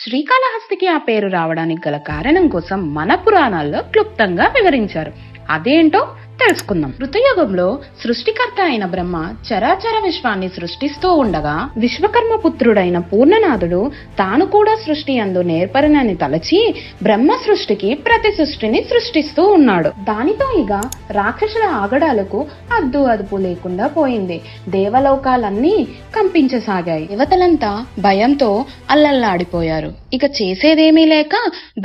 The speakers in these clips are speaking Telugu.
శ్రీకాళహస్తికి ఆ పేరు రావడానికి గల కారణం కోసం మన పురాణాల్లో క్లుప్తంగా వివరించారు. అదేంటో తెలుసుకుందాం. కృతయుగంలో సృష్టికర్త అయిన బ్రహ్మ చరాచర విశ్వాన్ని సృష్టిస్తూ ఉండగా విశ్వకర్మ పుత్రుడైన పూర్ణనాథుడు తాను కూడా సృష్టి యందు నేర్పరనని తలచి బ్రహ్మ సృష్టికి ప్రతి సృష్టిని సృష్టిస్తూ ఉన్నాడు. దానితో ఇక రాక్షసుల ఆగడాలకు అద్దు అదుపు లేకుండా పోయింది. దేవలోకాలన్నీ కంపించసాగాయి. దేవతలంతా భయంతో అల్లల్లాడిపోయారు. ఇక చేసేదేమీ లేక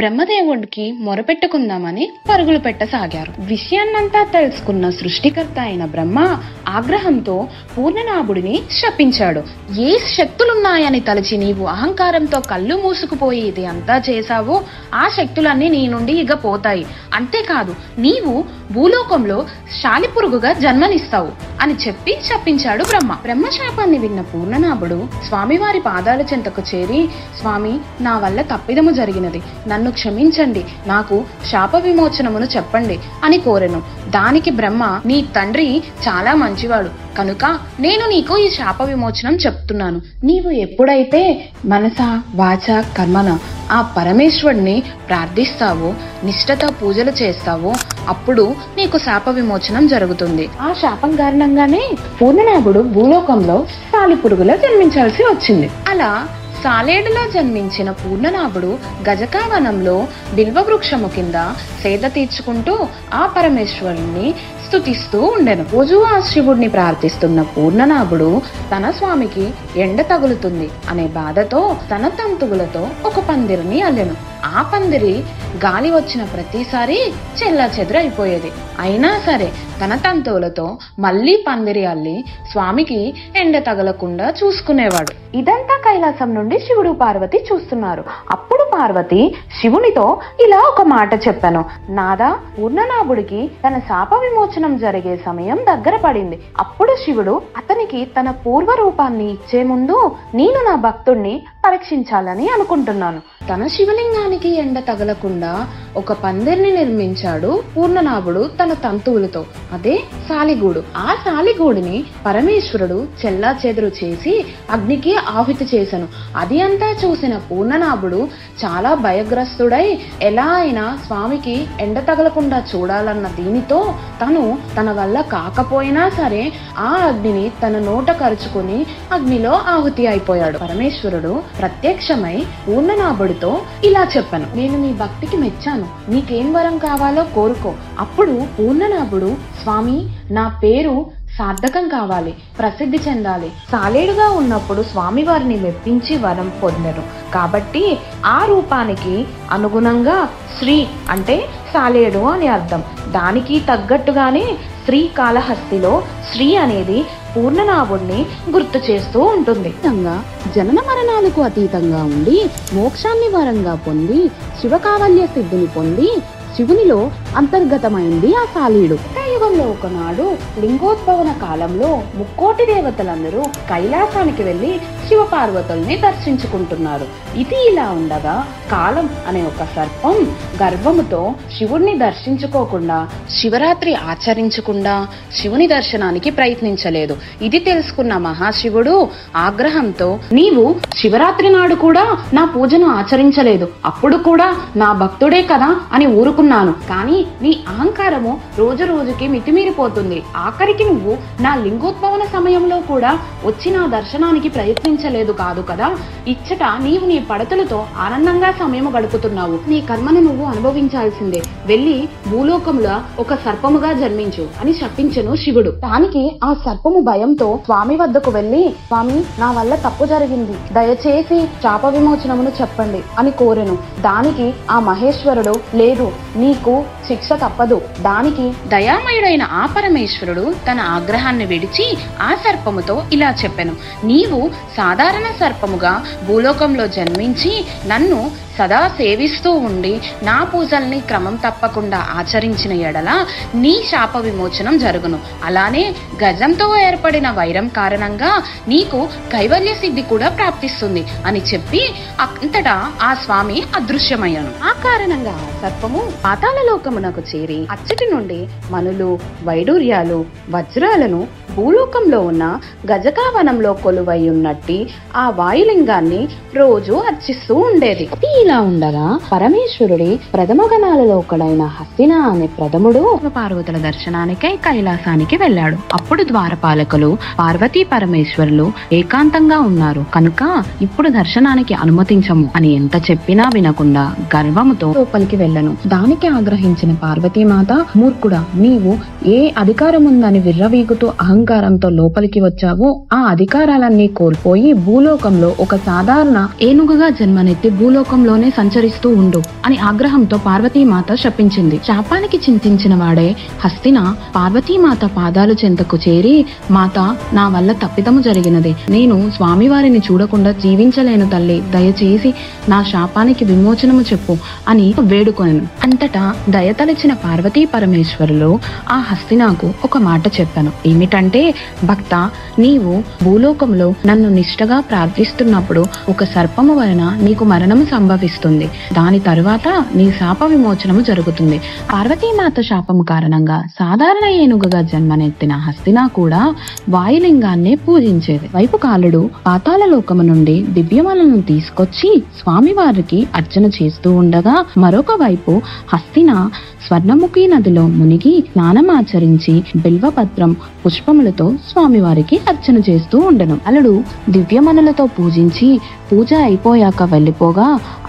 బ్రహ్మదేవుడికి మొరపెట్టుకుందామని పరుగులు పెట్టసాగారు. విషయాన్నంతా తెలుసుకున్న సృష్టికర్త అయిన బ్రహ్మ ఆగ్రహంతో పూర్ణనాభుడిని శపించాడు. ఏ శక్తులున్నాయని తలచి నీవు అహంకారంతో కళ్ళు మూసుకుపోయి ఇది అంతా చేశావో ఆ శక్తులన్నీ నీ నుండి ఇక పోతాయి. అంతేకాదు నీవు భూలోకంలో శాలిపురుగుగా జన్మనిస్తావు అని చెప్పి శపించాడు బ్రహ్మ. బ్రహ్మశాపాన్ని విన్న పూర్ణనాభుడు స్వామివారి పాదాల చెంతకు చేరి, స్వామి, నా వల్ల తప్పిదము జరిగినది, నన్ను క్షమించండి, నాకు శాప విమోచనమును చెప్పండి అని కోరెను. దానికి బ్రహ్మ, నీ తండ్రి చాలా మంచివాడు కనుక నేను నీకు ఈ శాప విమోచనం చెప్తున్నాను. నీవు ఎప్పుడైతే మనస వాచ కర్మన ఆ పరమేశ్వరుని ప్రార్థిస్తావో, నిష్ఠతో పూజలు చేస్తావో అప్పుడు నీకు శాప విమోచనం జరుగుతుంది. ఆ శాపం కారణంగానే పూర్ణనాభుడు భూలోకంలో సాలిపురుగులో జన్మించాల్సి వచ్చింది. అలా సాలేడులో జన్మించిన పూర్ణనాభుడు గజకావనంలో బిల్వవృక్షము కింద సేద తీర్చుకుంటూ ఆ పరమేశ్వరుణ్ణి స్తుతిస్తూ ఉండెను. రోజు ఆ శివుడిని ప్రార్థిస్తున్న పూర్ణనాభుడు తన స్వామికి ఎండ తగులుతుంది అనే బాధతో తన తంతువులతో ఒక పందిరిని అల్లెను. ఆ పందిరి గాలి వచ్చిన ప్రతిసారి చెల్లా చెదురైపోయేది. అయినా సరే తన తంతువులతో మళ్లీ పందిరి అల్లి స్వామికి ఎండ తగలకుండా చూసుకునేవాడు. ఇదంతా కైలాసం నుండి శివుడు పార్వతి చూస్తున్నారు. అప్పుడు పార్వతి శివునితో ఇలా ఒక మాట చెప్పాను, నాదా, పూర్ణనాభుడికి తన శాప విమోచనం జరిగే సమయం దగ్గర పడింది. అప్పుడు శివుడు అతనికి తన పూర్వ రూపాన్ని ఇచ్చే ముందు నేను నా భక్తుణ్ణి పరీక్షించాలని అనుకుంటున్నాను. తన శివలింగానికి ఎండ తగలకుండా ఒక పందిరిని నిర్మించాడు పూర్ణనాభుడు తన తంతువులతో. అదే సాలిగూడు. ఆ సాలిగూడిని పరమేశ్వరుడు చెల్లా చెదురు చేసి అగ్నికి ఆహుతి చేశాను. అది అంతా చూసిన పూర్ణనాభుడు చాలా భయగ్రస్తుడై ఎలా అయినా స్వామికి ఎండ తగలకుండా చూడాలన్న దీనితో తన వల్ల కాకపోయినా సరే ఆ అగ్నిని తన నోట కరుచుకుని అగ్నిలో ఆహుతి అయిపోయాడు. పరమేశ్వరుడు ప్రత్యక్షమై పూర్ణనాభుడితో ఇలా చెప్పాను, నేను నీ భక్తికి మెచ్చాను, నీకేం వరం కావాలో కోరుకో. అప్పుడు పూర్ణనాభుడు, స్వామి, నా పేరు సార్థకం కావాలి, ప్రసిద్ధి చెందాలి. సాలేడుగా ఉన్నప్పుడు స్వామివారిని మెప్పించి వరం పొందెను కాబట్టి ఆ రూపానికి అనుగుణంగా శ్రీ అంటే సాలేడు అని అర్థం. దానికి తగ్గట్టుగానే శ్రీకాళహస్తిలో శ్రీ అనేది పూర్ణనాభుడిని గుర్తు చేస్తూ ఉంటుంది. జనన మరణాలకు అతీతంగా ఉండి మోక్షాన్ని వరంగా పొంది శివకావల్య సిద్ధిని పొంది శివునిలో అంతర్గతమైంది ఆ సాలీడు. యుగంలో ఒకనాడు లింగోద్భవన కాలంలో ముక్కోటి దేవతలందరూ కైలాసానికి వెళ్లి శివపార్వతుల్ని దర్శించుకుంటున్నారు. ఇది ఇలా ఉండగా కాలం అనే ఒక సర్పం గర్వముతో శివుణ్ణి దర్శించుకోకుండా, శివరాత్రి ఆచరించకుండా శివుని దర్శనానికి ప్రయత్నించలేదు. ఇది తెలుసుకున్న మహాశివుడు ఆగ్రహంతో, నీవు శివరాత్రి నాడు కూడా నా పూజను ఆచరించలేదు, అప్పుడు కూడా నా భక్తుడే కదా అని ఊరుకున్నాను. కానీ నీ అహంకారము రోజు రోజుకి మితిమీరిపోతుంది. ఆఖరికి నువ్వు నా లింగోద్భవన సమయంలో కూడా వచ్చి నా దర్శనానికి ప్రయత్నించలేదు కాదు కదా. ఇచ్చట నీవు నీ పడతులతో ఆనందంగా సమయం గడుపుతున్నావు. నీ కర్మను నువ్వు అనుభవించాల్సిందే. వెళ్లి భూలోకములో ఒక సర్పముగా జన్మించు అని శపించెను శివుడు. దానికి ఆ సర్పము భయంతో స్వామి వద్దకు వెళ్లి, స్వామి, నా వల్ల తప్పు జరిగింది, దయచేసి శాప విమోచనమును చెప్పండి అని కోరెను. దానికి ఆ మహేశ్వరుడు, లేదు, నీకు శిక్ష తప్పదు. దానికి దయామయుడైన ఆ పరమేశ్వరుడు తన ఆగ్రహాన్ని విడిచి ఆ సర్పముతో ఇలా చెప్పెను, నీవు సాధారణ సర్పముగా భూలోకంలో జన్మించి నన్ను సదా సేవిస్తూ ఉండి నా పూజల్ని క్రమం తప్పకుండా ఆచరించిన ఎడల నీ శాప విమోచనం జరుగును. అలానే గజంతో ఏర్పడిన వైరం కారణంగా నీకు కైవల్య సిద్ధి కూడా ప్రాప్తిస్తుంది అని చెప్పి అంతటా ఆ స్వామి అదృశ్యమయ్యాను. ఆ కారణంగా ఆ సర్పము పాతాళ లోకమునకు చేరి అచ్చటి నుండి మనులు, వైడూర్యాలు, వజ్రాలను భూలోకంలో ఉన్న గజకావనంలో కొలువై ఉన్నట్టి ఆ వాయులింగాన్ని రోజు అర్చిస్తూ ఉండేది. ఇలా ఉండగా పరమేశ్వరుడి ప్రథమ గణాలలో ఒకడైన హస్తిన అనే ప్రథముడు పార్వతుల దర్శనానికై కైలాసానికి వెళ్ళాడు. అప్పుడు ద్వారపాలకులు పార్వతీ పరమేశ్వరులు ఏకాంతంగా ఉన్నారు కనుక ఇప్పుడు దర్శనానికి అనుమతించము అని ఎంత చెప్పినా వినకుండా గర్వముతో లోపలికి వెళ్ళను. దానికి ఆగ్రహించిన పార్వతీమాత, మూర్ఖుడా, నీవు ఏ అధికారం ఉందని విర్రవీగుతూ అహంకారంతో లోపలికి వచ్చావో ఆ అధికారాలన్నీ కోల్పోయి భూలోకంలో ఒక సాధారణ ఏనుగుగా జన్మనెత్తి భూలోకంలోనే సంచరిస్తూ ఉండు అని ఆగ్రహంతో పార్వతీమాత శపించింది. శాపానికి చింతించిన వాడే హస్తిన పార్వతీమాత పాదాలు చెంతకు చేరి, మాత, నా వల్ల తప్పిదము జరిగినది. నేను స్వామివారిని చూడకుండా జీవించలేను తల్లి, దయచేసి నా శాపానికి విమోచనము చెప్పు అని వేడుకొనెను. అంతటా దయతలిచిన పార్వతీ పరమేశ్వరులు ఆ హస్తినాకు ఒక మాట చెప్పాను. ఏమిటంటే, భక్త, నీవు భూలోకంలో నన్ను నిష్ఠగా ప్రార్థిస్తున్నప్పుడు ఒక సర్పము వలన నీకు మరణము సంభవిస్తుంది. దాని తరువాత నీ శాప విమోచనము జరుగుతుంది. పార్వతీమాత శాపము కారణంగా సాధారణ ఏనుగుగా జన్మనెత్తిన హస్తినా కూడా వాయులింగాన్నే పూజించేది. వైపు కాలుడు పాతాళ లోకము నుండి దివ్యమలను తీసుకొచ్చి స్వామివారికి అర్చన చేస్తూ ఉండగా, మరొక వైపు హస్తిన స్వర్ణముఖి నదిలో మునిగి స్నానమాచరించి బిల్వపత్రం పుష్పములతో స్వామివారికి అర్చన చేస్తూ ఉండెను. అలడు దివ్యమనులతో పూజించి పూజ అయిపోయాక వెళ్ళిపోగా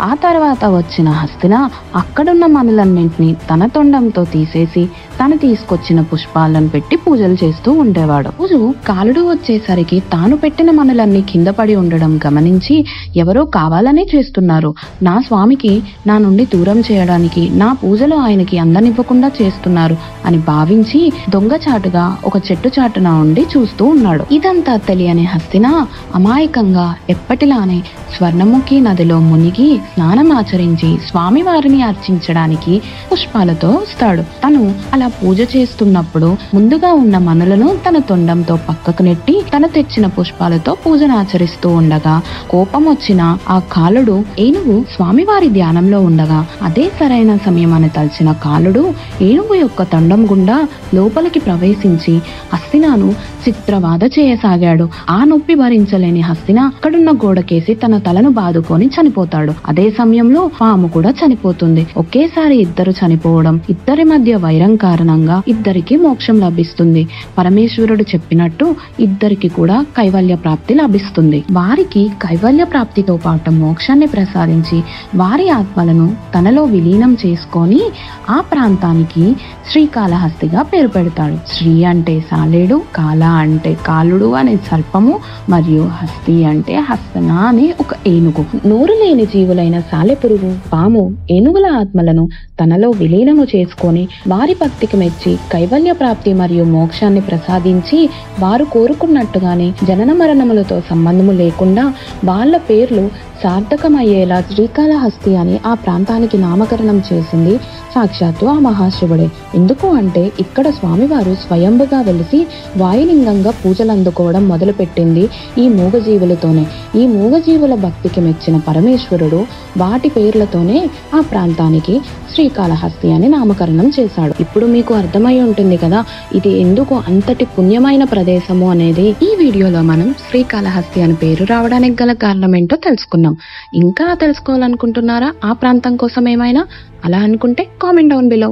ఆ తర్వాత వచ్చిన హస్తిన అక్కడున్న మనులన్నింటినీ తన తొండంతో తీసేసి తను తీసుకొచ్చిన పుష్పాలను పెట్టి పూజలు చేస్తూ ఉండేవాడు. రోజు కాలుడు వచ్చేసరికి తాను పెట్టిన మనులన్నీ కింద పడి ఉండడం గమనించి, ఎవరో కావాలనే చేస్తున్నారు, నా స్వామికి నా నుండి దూరం చేయడానికి, నా పూజలు ఆయనకి అందనివ్వకుండా చేస్తున్నారు అని భావించి దొంగచాటుగా ఒక చెట్టు చాటున ఉండి చూస్తూ ఉన్నాడు. ఇదంతా తెలియని హస్తిన అమాయకంగా ఎప్పటిలానే స్వర్ణముఖి నదిలో మునిగి స్నానమాచరించి స్వామివారిని అర్చించడానికి పుష్పాలతో వస్తాడు. తను అలా పూజ చేస్తున్నప్పుడు ముందుగా ఉన్న మనులను తన తొండంతో పక్కకు నెట్టి తను తెచ్చిన పుష్పాలతో పూజను ఆచరిస్తూ ఉండగా కోపం వచ్చిన ఆ కాలుడు ఏనుగు స్వామివారి ధ్యానంలో ఉండగా అదే సరైన సమయం అని తలచిన కాలుడు ఏనుగు యొక్క తొండం గుండా లోపలికి ప్రవేశించి హస్తినాను చిత్రవాద చేయసాగాడు. ఆ నొప్పి భరించలేని హస్తిన అక్కడున్న గోడకేసి తన తలను బాదుకొని చనిపోతాడు. అదే సమయంలో పాము కూడా చనిపోతుంది. ఒకేసారి ఇద్దరు చనిపోవడం, ఇద్దరి మధ్య వైరం కారణంగా ఇద్దరికి మోక్షం లభిస్తుంది. పరమేశ్వరుడు చెప్పినట్టు ఇద్దరికి కూడా కైవల్య ప్రాప్తి లభిస్తుంది. వారికి కైవల్య ప్రాప్తితో పాటు మోక్షాన్ని ప్రసాదించి వారి ఆత్మలను తనలో విలీనం చేసుకొని ఆ ప్రాంతానికి శ్రీకాళహస్తిగా పేరు పెడతాడు. శ్రీ అంటే సాలేడు, కాల అంటే కాలుడు అనే సర్పము, మరియు హస్తి అంటే హస్తన అనే ఒక ఏనుగు. నోరు లేని జీవులైన సాలెపురుగు, పాము, ఏనుగుల ఆత్మలను తనలో విలీనము చేసుకొని వారి భక్తికి మెచ్చి కైవల్య ప్రాప్తి మరియు మోక్షాన్ని ప్రసాదించి వారు కోరుకున్నట్టుగానే జనన మరణములతో సంబంధము లేకుండా వాళ్ళ పేర్లు సార్థకమయ్యేలా శ్రీకాళహస్తి అని ఆ ప్రాంతానికి నామకరణం చేసింది సాక్షాత్తు ఆ మహాశివుడే. ఎందుకు అంటే ఇక్కడ స్వామివారు స్వయంభుగా వెలిసి వాయులింగంగా పూజలు అందుకోవడం మొదలుపెట్టింది ఈ మూగజీవులతోనే. ఈ మూగజీవుల భక్తికి మెచ్చిన పరమేశ్వరుడు వాటి పేర్లతోనే ఆ ప్రాంతానికి శ్రీకాళహస్తి అని నామకరణం చేశాడు. ఇప్పుడు మీకు అర్థమై ఉంటుంది కదా ఇది ఎందుకు అంతటి పుణ్యమైన ప్రదేశము అనేది. ఈ వీడియోలో మనం శ్రీకాళహస్తి అని పేరు రావడానికి గల కారణం ఏంటో తెలుసుకున్నాం. ఇంకా తెలుసుకోవాలనుకుంటున్నారా ఆ ప్రాంతం కోసం ఏమైనా? అలా అనుకుంటే కామెంట్ డౌన్ బిలో.